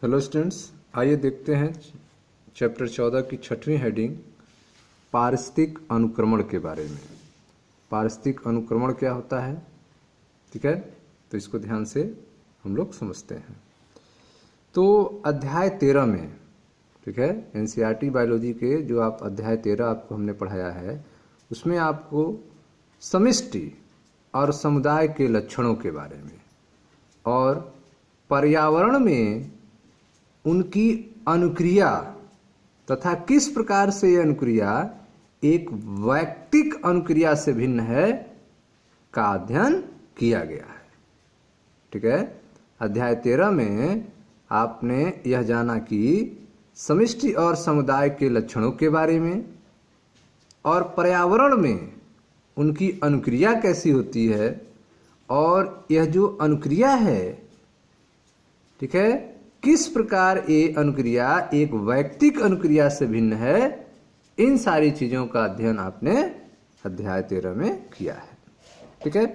Hello students, आइए देखते हैं चैप्टर 14 की 6वीं हेडिंग पारिस्थितिक अनुक्रमण के बारे में। पारिस्थितिक अनुक्रमण क्या होता है, ठीक है, तो इसको ध्यान से हम लोग समझते हैं। तो अध्याय 13 में, ठीक है, एनसीईआरटी बायोलॉजी के जो आप अध्याय 13 आपको हमने पढ़ाया है, उसमें आपको समष्टि और समुदाय के लक्षणों के बारे में और पर्यावरण में उनकी अनुक्रिया तथा किस प्रकार से यह अनुक्रिया एक वैयक्तिक अनुक्रिया से भिन्न है का अध्ययन किया गया है। ठीक है, अध्याय 13 में आपने यह जाना कि समष्टि और समुदाय के लक्षणों के बारे में और पर्यावरण में उनकी अनुक्रिया कैसी होती है और यह जो अनुक्रिया है, ठीक है, किस प्रकार ये अनुक्रिया एक वैयक्तिक अनुक्रिया से भिन्न है, इन सारी चीजों का अध्ययन आपने अध्याय 13 में किया है। ठीक है,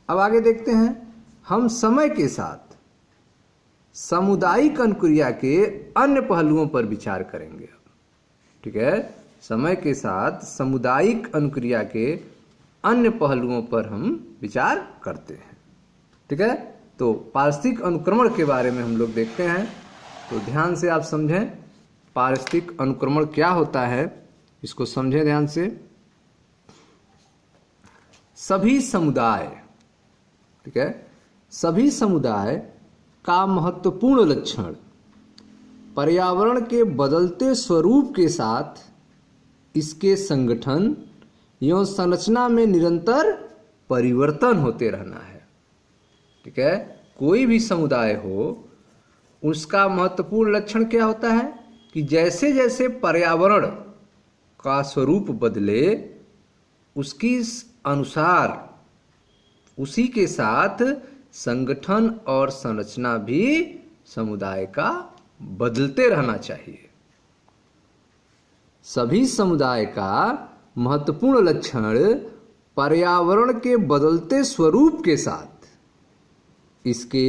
अब आगे देखते हैं। हम समय के साथ सामुदायिक अनुक्रिया के अन्य पहलुओं पर विचार करेंगे। ठीक है, समय के साथ सामुदायिक अनुक्रिया के अन्य पहलुओं पर हम विचार करते हैं। ठीक है, तो पारिस्थितिक अनुक्रमण के बारे में हम लोग देखते हैं। तो ध्यान से आप समझें पारिस्थितिक अनुक्रमण क्या होता है, इसको समझें ध्यान से। सभी समुदाय, ठीक है, सभी समुदाय का महत्वपूर्ण लक्षण पर्यावरण के बदलते स्वरूप के साथ इसके संगठन एवं संरचना में निरंतर परिवर्तन होते रहना है। ठीक है, कोई भी समुदाय हो, उसका महत्वपूर्ण लक्षण क्या होता है कि जैसे जैसे पर्यावरण का स्वरूप बदले, उसकी अनुसार उसी के साथ संगठन और संरचना भी समुदाय का बदलते रहना चाहिए। सभी समुदाय का महत्वपूर्ण लक्षण पर्यावरण के बदलते स्वरूप के साथ इसके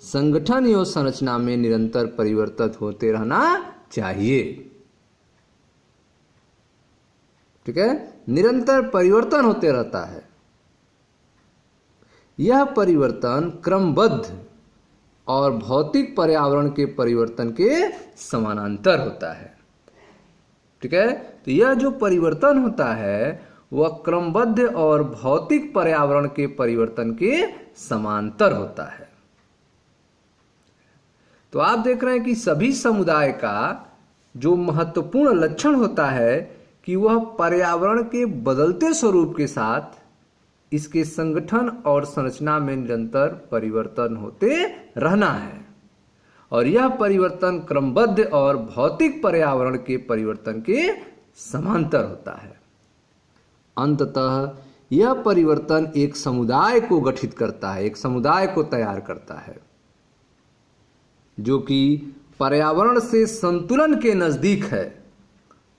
संगठन एवं संरचना में निरंतर परिवर्तन होते रहना चाहिए। ठीक है, निरंतर परिवर्तन होते रहता है। यह परिवर्तन क्रमबद्ध और भौतिक पर्यावरण के परिवर्तन के समानांतर होता है। ठीक है, तो यह जो परिवर्तन होता है वह क्रमबद्ध और भौतिक पर्यावरण के परिवर्तन के समांतर होता है। तो आप देख रहे हैं कि सभी समुदाय का जो महत्वपूर्ण लक्षण होता है कि वह पर्यावरण के बदलते स्वरूप के साथ इसके संगठन और संरचना में निरंतर परिवर्तन होते रहना है, और यह परिवर्तन क्रमबद्ध और भौतिक पर्यावरण के परिवर्तन के समांतर होता है। अंततः यह परिवर्तन एक समुदाय को गठित करता है, एक समुदाय को तैयार करता है जो कि पर्यावरण से संतुलन के नजदीक है,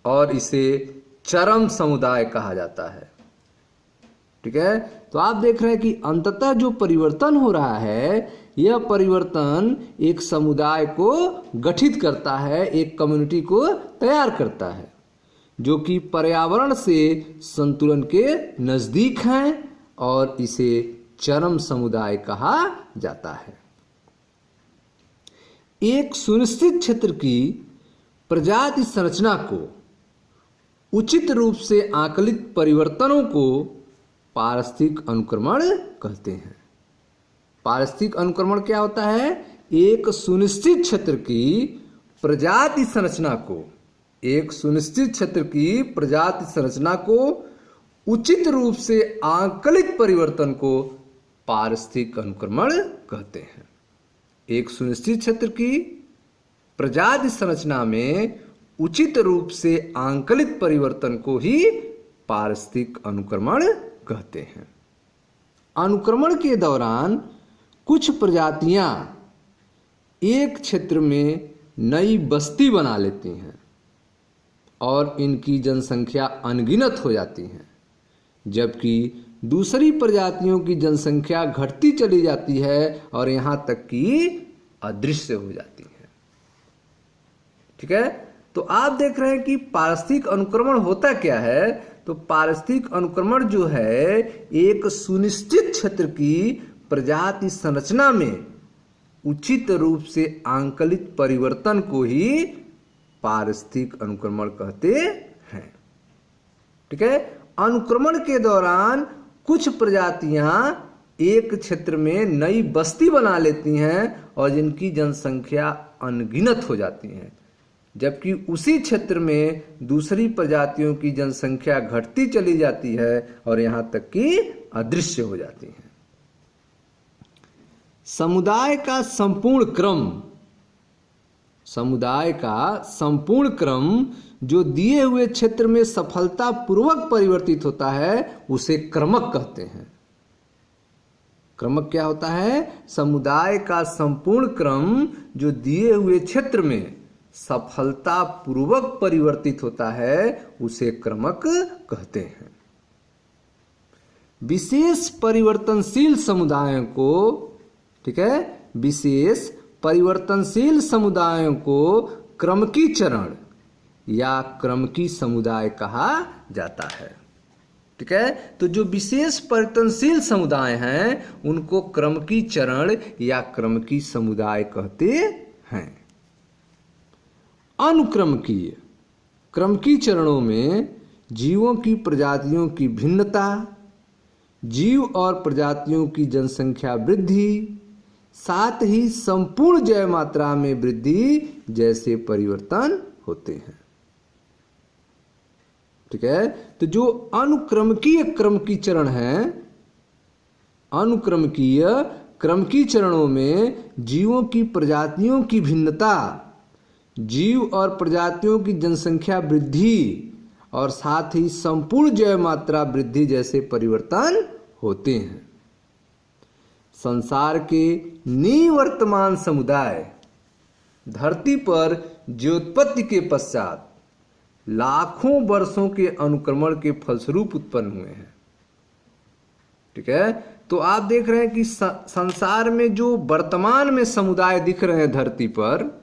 और इसे चरम समुदाय कहा जाता है। ठीक है, तो आप देख रहे हैं कि अंततः जो परिवर्तन हो रहा है, यह परिवर्तन एक समुदाय को गठित करता है, एक कम्युनिटी को तैयार करता है जो कि पर्यावरण से संतुलन के नजदीक हैं, और इसे चरम समुदाय कहा जाता है। एक सुनिश्चित क्षेत्र की प्रजाति संरचना को उचित रूप से आकलित परिवर्तनों को पारिस्थितिक अनुक्रमण कहते हैं। पारिस्थितिक अनुक्रमण क्या होता है? एक सुनिश्चित क्षेत्र की प्रजाति संरचना को, एक सुनिश्चित क्षेत्र की प्रजाति संरचना को उचित रूप से आकलित परिवर्तन को पारिस्थितिक अनुक्रमण कहते हैं। एक सुनिश्चित क्षेत्र की प्रजाति संरचना में उचित रूप से आंकलित परिवर्तन को ही पारिस्थितिक अनुक्रमण कहते हैं। अनुक्रमण के दौरान कुछ प्रजातियां एक क्षेत्र में नई बस्ती बना लेती हैं और इनकी जनसंख्या अनगिनत हो जाती है, जबकि दूसरी प्रजातियों की जनसंख्या घटती चली जाती है और यहाँ तक कि अदृश्य हो जाती है। ठीक है। तो आप देख रहे हैं कि पारिस्थितिक अनुक्रमण होता क्या है। तो पारिस्थितिक अनुक्रमण जो है एक सुनिश्चित क्षेत्र की प्रजाति संरचना में उचित रूप से आंकलित परिवर्तन को ही पारिस्थितिक अनुक्रमण कहते हैं। ठीक है। अनुक्रमण के दौरान कुछ प्रजातियां एक क्षेत्र में नई बस्ती बना लेती हैं और जिनकी जनसंख्या अनगिनत हो जाती है, जबकि उसी क्षेत्र में दूसरी प्रजातियों की जनसंख्या घटती चली जाती है और यहां तक कि अदृश्य हो जाती है। समुदाय का संपूर्ण क्रम जो दिए हुए क्षेत्र में सफलतापूर्वक परिवर्तित होता है उसे क्रमक कहते हैं। क्रमक क्या होता है? समुदाय का संपूर्ण क्रम जो दिए हुए क्षेत्र में सफलतापूर्वक परिवर्तित होता है उसे क्रमक कहते हैं। विशेष परिवर्तनशील समुदायों को, ठीक है, विशेष परिवर्तनशील समुदायों को क्रमकी चरण या क्रमकी समुदाय कहा जाता है। ठीक है। तो जो विशेष परिवर्तनशील समुदाय हैं उनको क्रमकी चरण या क्रमकी समुदाय कहते हैं। अनुक्रमकीय क्रमकी चरणों में जीवों की प्रजातियों की भिन्नता, जीव और प्रजातियों की जनसंख्या वृद्धि, साथ ही संपूर्ण जैव मात्रा में वृद्धि जैसे परिवर्तन होते हैं। ठीक है। तो जो अनुक्रमकीय क्रमकी चरण है, अनुक्रमकीय क्रमकी चरणों में जीवों की प्रजातियों की भिन्नता, जीव और प्रजातियों की जनसंख्या वृद्धि और साथ ही संपूर्ण जैव मात्रा वृद्धि जैसे परिवर्तन होते हैं। संसार के निवर्तमान समुदाय धरती पर ज्योत्पत्ति के पश्चात लाखों वर्षों के अनुक्रमण के फलस्वरूप उत्पन्न हुए हैं। ठीक है। तो आप देख रहे हैं कि संसार में जो वर्तमान में समुदाय दिख रहे हैं धरती पर,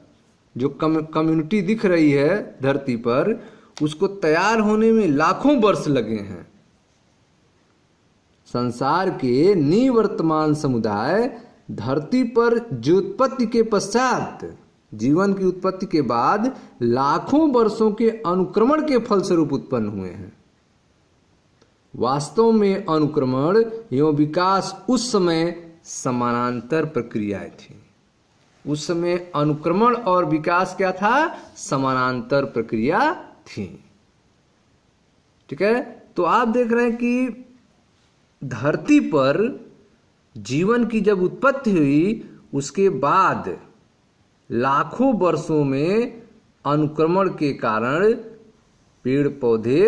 जो कम्युनिटी दिख रही है धरती पर, उसको तैयार होने में लाखों वर्ष लगे हैं। संसार के निवर्तमान समुदाय धरती पर ज्योत्पत्ति के पश्चात, जीवन की उत्पत्ति के बाद लाखों वर्षों के अनुक्रमण के फलस्वरूप उत्पन्न हुए हैं। वास्तव में अनुक्रमण एवं विकास उस समय समानांतर प्रक्रियाएं थी। उस समय अनुक्रमण और विकास क्या था? समानांतर प्रक्रिया थी। ठीक है। तो आप देख रहे हैं कि धरती पर जीवन की जब उत्पत्ति हुई उसके बाद लाखों वर्षों में अनुक्रमण के कारण पेड़ पौधे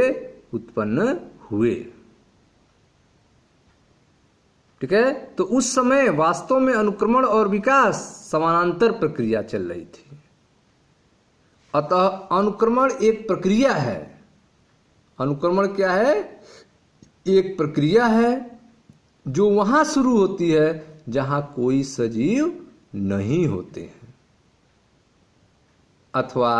उत्पन्न हुए। ठीक है। तो उस समय वास्तव में अनुक्रमण और विकास समानांतर प्रक्रिया चल रही थी। अतः अनुक्रमण एक प्रक्रिया है। अनुक्रमण क्या है? एक प्रक्रिया है जो वहां शुरू होती है जहां कोई सजीव नहीं होते हैं, अथवा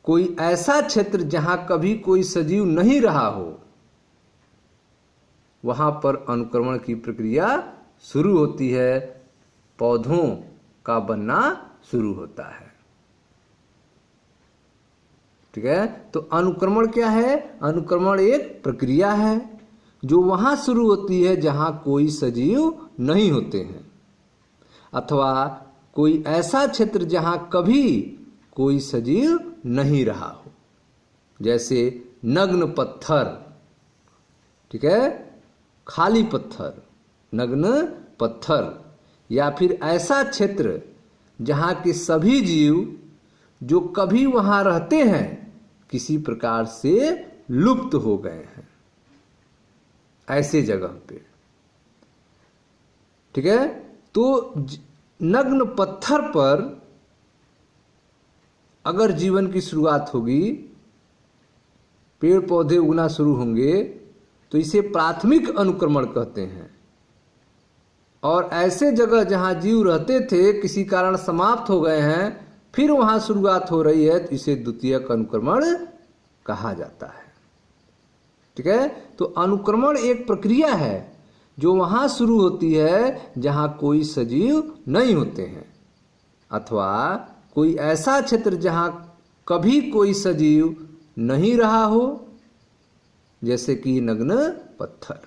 कोई ऐसा क्षेत्र जहां कभी कोई सजीव नहीं रहा हो, वहां पर अनुक्रमण की प्रक्रिया शुरू होती है, पौधों का बनना शुरू होता है। ठीक है। तो अनुक्रमण क्या है? अनुक्रमण एक प्रक्रिया है जो वहां शुरू होती है जहां कोई सजीव नहीं होते हैं, अथवा कोई ऐसा क्षेत्र जहां कभी कोई सजीव नहीं रहा हो, जैसे नग्न पत्थर। ठीक है। खाली पत्थर, नग्न पत्थर, या फिर ऐसा क्षेत्र जहां के सभी जीव जो कभी वहां रहते हैं किसी प्रकार से लुप्त हो गए हैं, ऐसे जगह पे। ठीक है। तो नग्न पत्थर पर अगर जीवन की शुरुआत होगी, पेड़ पौधे उगना शुरू होंगे, तो इसे प्राथमिक अनुक्रमण कहते हैं। और ऐसे जगह जहां जीव रहते थे किसी कारण समाप्त हो गए हैं, फिर वहां शुरुआत हो रही है तो इसे द्वितीयक अनुक्रमण कहा जाता है। ठीक है, तो अनुक्रमण एक प्रक्रिया है जो वहां शुरू होती है जहां कोई सजीव नहीं होते हैं अथवा कोई ऐसा क्षेत्र जहां कभी कोई सजीव नहीं रहा हो, जैसे कि नग्न पत्थर,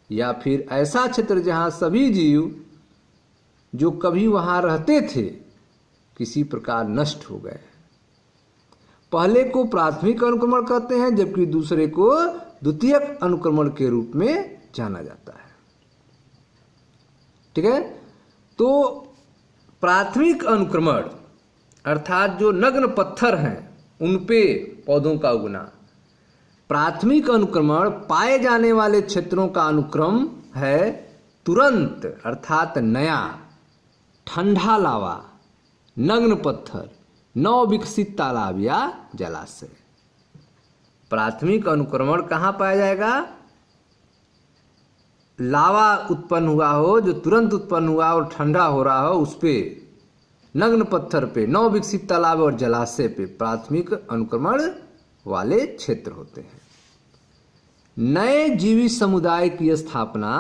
या फिर ऐसा क्षेत्र जहां सभी जीव जो कभी वहां रहते थे किसी प्रकार नष्ट हो गए। पहले को प्राथमिक अनुक्रमण कहते हैं जबकि दूसरे को द्वितीयक अनुक्रमण के रूप में जाना जाता है। ठीक है, तो प्राथमिक अनुक्रमण अर्थात जो नग्न पत्थर हैं उन पे पौधों का उगना। प्राथमिक अनुक्रमण पाए जाने वाले क्षेत्रों का अनुक्रम है तुरंत अर्थात नया, ठंडा लावा, नग्न पत्थर, नव विकसित तालाब या जलाशय। प्राथमिक अनुक्रमण कहाँ पाया जाएगा? लावा उत्पन्न हुआ हो जो तुरंत उत्पन्न हुआ और ठंडा हो रहा हो उस पे, नग्न पत्थर पे, नव विकसित तालाब और जलाशय पे प्राथमिक अनुक्रमण वाले क्षेत्र होते हैं। नए जीवी समुदाय की स्थापना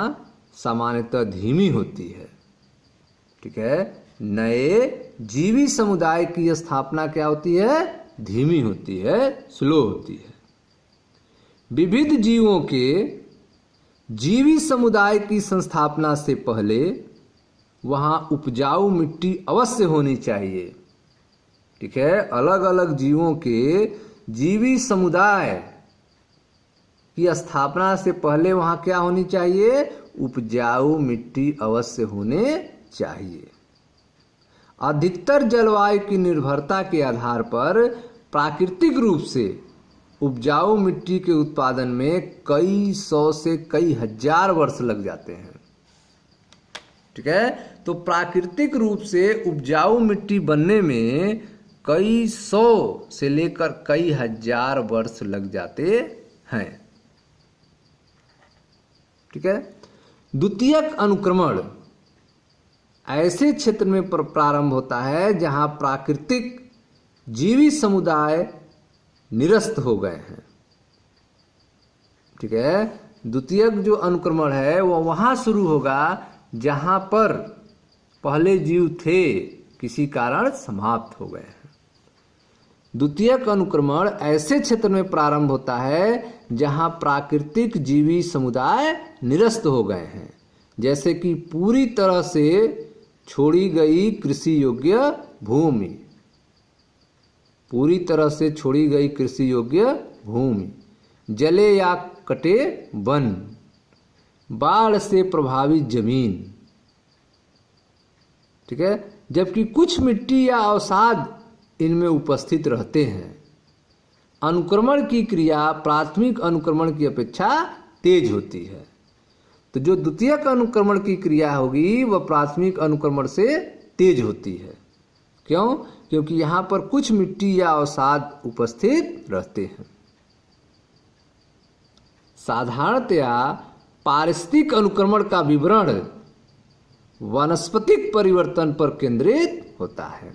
सामान्यतः धीमी होती है। ठीक है, नए जीवी समुदाय की स्थापना क्या होती है? धीमी होती है, स्लो होती है। विविध जीवों के जीवी समुदाय की संस्थापना से पहले वहाँ उपजाऊ मिट्टी अवश्य होनी चाहिए। ठीक है, अलग अलग जीवों के जीवी समुदाय की स्थापना से पहले वहाँ क्या होनी चाहिए? उपजाऊ मिट्टी अवश्य होने चाहिए। अधिकतर जलवायु की निर्भरता के आधार पर प्राकृतिक रूप से उपजाऊ मिट्टी के उत्पादन में कई सौ से कई हजार वर्ष लग जाते हैं। ठीक है, तो प्राकृतिक रूप से उपजाऊ मिट्टी बनने में कई सौ से लेकर कई हजार वर्ष लग जाते हैं। ठीक है, द्वितीयक अनुक्रमण ऐसे क्षेत्र में प्रारंभ होता है जहां प्राकृतिक जीवी समुदाय निरस्त हो गए हैं। ठीक है, द्वितीयक जो अनुक्रमण है वो वहां शुरू होगा जहां पर पहले जीव थे किसी कारण समाप्त हो गए हैं। द्वितीयक अनुक्रमण ऐसे क्षेत्र में प्रारंभ होता है जहां प्राकृतिक जीवी समुदाय निरस्त हो गए हैं, जैसे कि पूरी तरह से छोड़ी गई कृषि योग्य भूमि, पूरी तरह से छोड़ी गई कृषि योग्य भूमि, जले या कटे वन, बाढ़ से प्रभावित जमीन। ठीक है, जबकि कुछ मिट्टी या अवसाद इनमें उपस्थित रहते हैं। अनुक्रमण की क्रिया प्राथमिक अनुक्रमण की अपेक्षा तेज होती है। तो जो द्वितीयक अनुक्रमण की क्रिया होगी वह प्राथमिक अनुक्रमण से तेज होती है। क्यों? क्योंकि यहाँ पर कुछ मिट्टी या अवसाद उपस्थित रहते हैं। साधारणतया पारिस्थितिक अनुक्रमण का विवरण वानस्पतिक परिवर्तन पर केंद्रित होता है।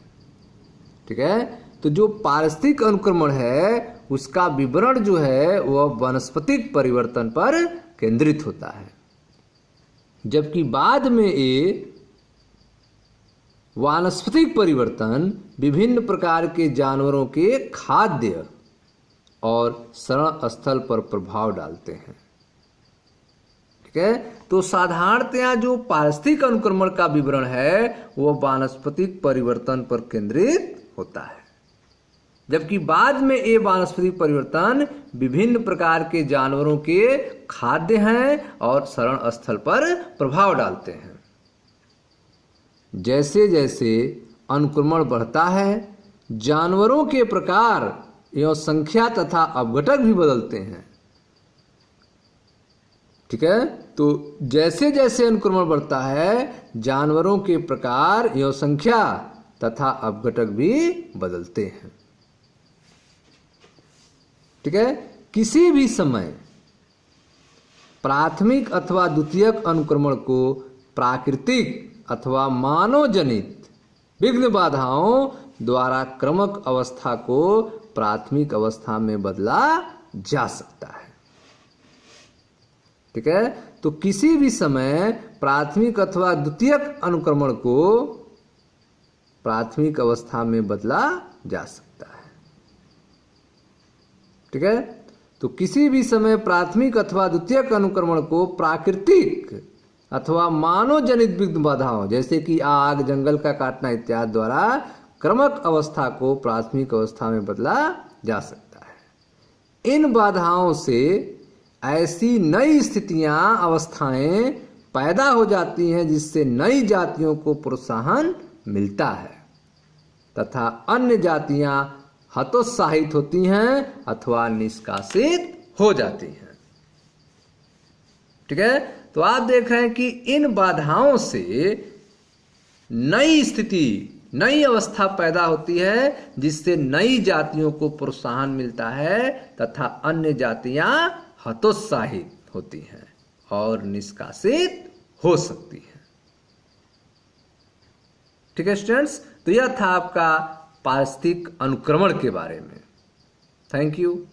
ठीक है, तो जो पारिस्थितिक अनुक्रमण है उसका विवरण जो है वह वानस्पतिक परिवर्तन पर केंद्रित होता है, जबकि बाद में ये वानस्पतिक परिवर्तन विभिन्न प्रकार के जानवरों के खाद्य और शरण स्थल पर प्रभाव डालते हैं। ठीक है, तो साधारणतया जो पारिस्थितिक अनुक्रमण का विवरण है वह वानस्पतिक परिवर्तन पर केंद्रित होता है, जबकि बाद में ये वानस्पतिक परिवर्तन विभिन्न प्रकार के जानवरों के खाद्य हैं और शरण स्थल पर प्रभाव डालते हैं। जैसे जैसे अनुक्रमण बढ़ता है जानवरों के प्रकार एवं संख्या तथा अपघटक भी बदलते हैं। ठीक है, तो जैसे जैसे अनुक्रमण बढ़ता है जानवरों के प्रकार एवं संख्या तथा अपघटक भी बदलते हैं। ठीक है, किसी भी समय प्राथमिक अथवा द्वितीयक अनुक्रमण को प्राकृतिक अथवा मानव जनित विघ्न बाधाओं द्वारा क्रमक अवस्था को प्राथमिक अवस्था में बदला जा सकता है। ठीक है, तो किसी भी समय प्राथमिक अथवा द्वितीयक अनुक्रमण को प्राथमिक अवस्था में बदला जा सकता है। ठीक है, तो किसी भी समय प्राथमिक अथवा द्वितीयक अनुक्रमण को प्राकृतिक अथवा मानव जनित विघ्न बाधाओं जैसे कि आग, जंगल का काटना इत्यादि द्वारा क्रमक अवस्था को प्राथमिक अवस्था में बदला जा सकता है। इन बाधाओं से ऐसी नई स्थितियां, अवस्थाएं पैदा हो जाती हैं जिससे नई जातियों को प्रोत्साहन मिलता है तथा अन्य जातियां हतोत्साहित होती हैं अथवा निष्कासित हो जाती हैं। ठीक है, तो आप देख रहे हैं कि इन बाधाओं से नई स्थिति, नई अवस्था पैदा होती है जिससे नई जातियों को प्रोत्साहन मिलता है तथा अन्य जातियां हतोत्साहित होती हैं और निष्कासित हो सकती हैं। ठीक है स्टूडेंट्स, तो यह था आपका पारिस्थितिक अनुक्रमण के बारे में। Thank you.